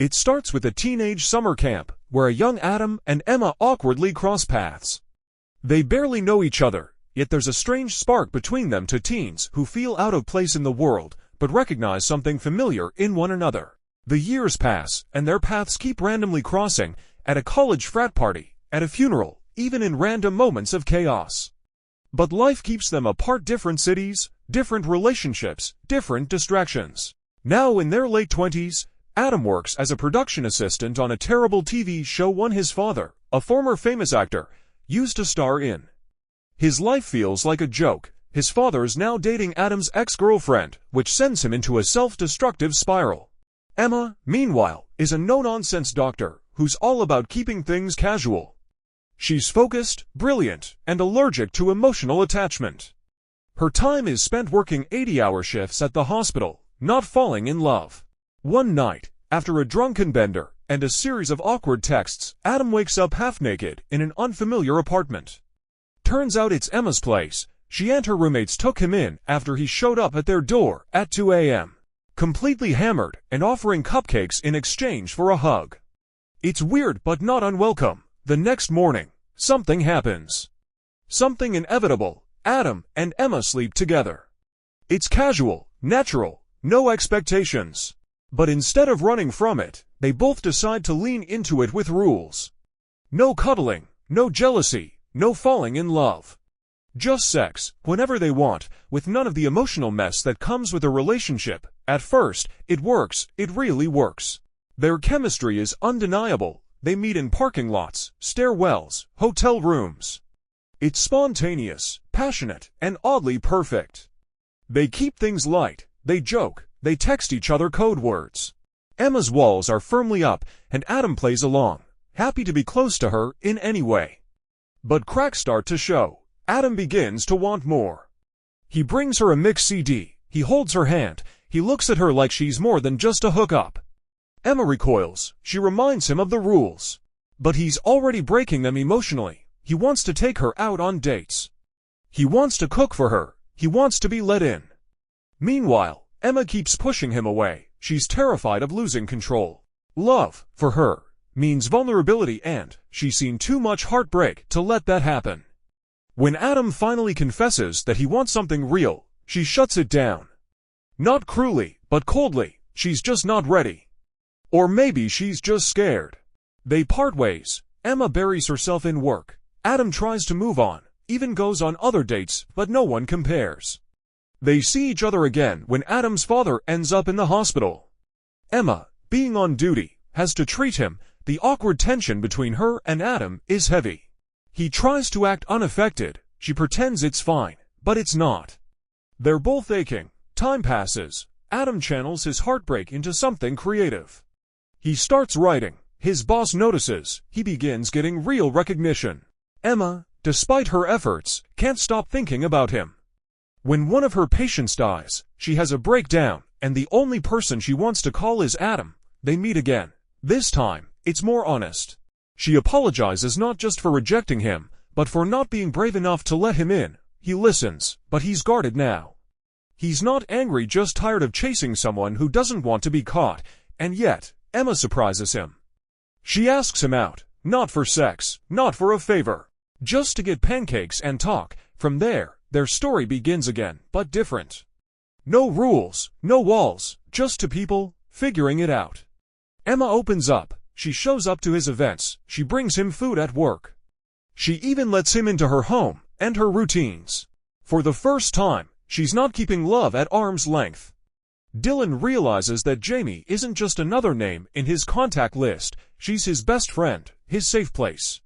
It starts with a teenage summer camp, where a young Adam and Emma awkwardly cross paths. They barely know each other, yet there's a strange spark between them to teens who feel out of place in the world, but recognize something familiar in one another. The years pass, and their paths keep randomly crossing, at a college frat party, at a funeral, even in random moments of chaos. But life keeps them apart. Different cities, different relationships, different distractions. Now in their late 20s, Adam works as a production assistant on a terrible TV show one his father, a former famous actor, used to star in. His life feels like a joke. His father's now dating Adam's ex-girlfriend, which sends him into a self-destructive spiral. Emma, meanwhile, is a no-nonsense doctor who's all about keeping things casual. She's focused, brilliant, and allergic to emotional attachment. Her time is spent working 80-hour shifts at the hospital, not falling in love. One night, after a drunken bender and a series of awkward texts, Adam wakes up half-naked in an unfamiliar apartment. Turns out it's Emma's place. She and her roommates took him in after he showed up at their door at 2 a.m. completely hammered and offering cupcakes in exchange for a hug. It's weird but not unwelcome. The next morning, something happens. Something inevitable. Adam and Emma sleep together. It's casual, natural, no expectations. But instead of running from it, they both decide to lean into it with rules. No cuddling, no jealousy, no falling in love. Just sex, whenever they want, with none of the emotional mess that comes with a relationship. At first, it works, it really works. Their chemistry is undeniable. They meet in parking lots, stairwells, hotel rooms. It's spontaneous, passionate, and oddly perfect. They keep things light, they joke, they text each other code words. Emma's walls are firmly up, and Adam plays along, happy to be close to her in any way. But cracks start to show. Adam begins to want more. He brings her a mix CD, he holds her hand, he looks at her like she's more than just a hookup. Emma recoils, she reminds him of the rules. But he's already breaking them emotionally. He wants to take her out on dates. He wants to cook for her, he wants to be let in. Meanwhile, Emma keeps pushing him away. She's terrified of losing control. Love, for her, means vulnerability, and she's seen too much heartbreak to let that happen. When Adam finally confesses that he wants something real, she shuts it down. Not cruelly, but coldly. She's just not ready. Or maybe she's just scared. They part ways. Emma buries herself in work. Adam tries to move on, even goes on other dates, but no one compares. They see each other again when Adam's father ends up in the hospital. Emma, being on duty, has to treat him. The awkward tension between her and Adam is heavy. He tries to act unaffected. She pretends it's fine, but it's not. They're both aching. Time passes. Adam channels his heartbreak into something creative. He starts writing. His boss notices. He begins getting real recognition. Emma, despite her efforts, can't stop thinking about him. When one of her patients dies, she has a breakdown, and the only person she wants to call is Adam. They meet again. This time, it's more honest. She apologizes not just for rejecting him, but for not being brave enough to let him in. He listens, but he's guarded now. He's not angry, just tired of chasing someone who doesn't want to be caught, and yet, Emma surprises him. She asks him out, not for sex, not for a favor, just to get pancakes and talk. From there, their story begins again, but different. No rules, no walls, just two people, figuring it out. Emma opens up. She shows up to his events. She brings him food at work. She even lets him into her home and her routines. For the first time, she's not keeping love at arm's length. Dylan realizes that Jamie isn't just another name in his contact list. She's his best friend, his safe place.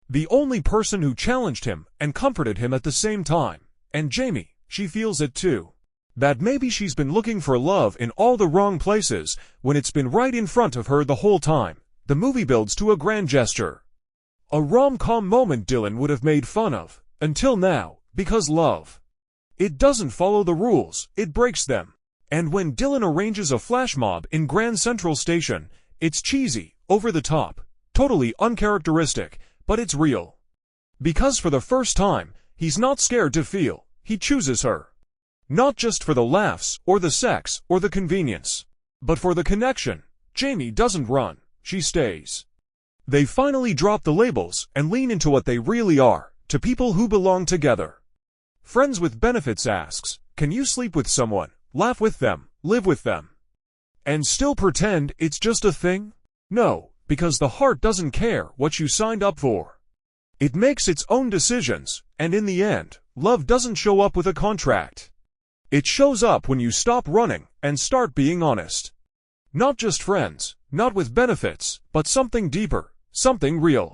The only person who challenged him and comforted him at the same time. And Jamie, she feels it too. That maybe she's been looking for love in all the wrong places when it's been right in front of her the whole time. The movie builds to a grand gesture. A rom-com moment Dylan would have made fun of, until now, because love. It doesn't follow the rules, it breaks them. And when Dylan arranges a flash mob in Grand Central Station, it's cheesy, over the top, totally uncharacteristic, but it's real. Because for the first time, he's not scared to feel, he chooses her. Not just for the laughs, or the sex, or the convenience, but for the connection. Jamie doesn't run, she stays. They finally drop the labels and lean into what they really are, to people who belong together. Friends with Benefits asks, can you sleep with someone, laugh with them, live with them, and still pretend it's just a thing? No, because the heart doesn't care what you signed up for. It makes its own decisions, and in the end, love doesn't show up with a contract. It shows up when you stop running and start being honest. Not just friends, not with benefits, but something deeper, something real.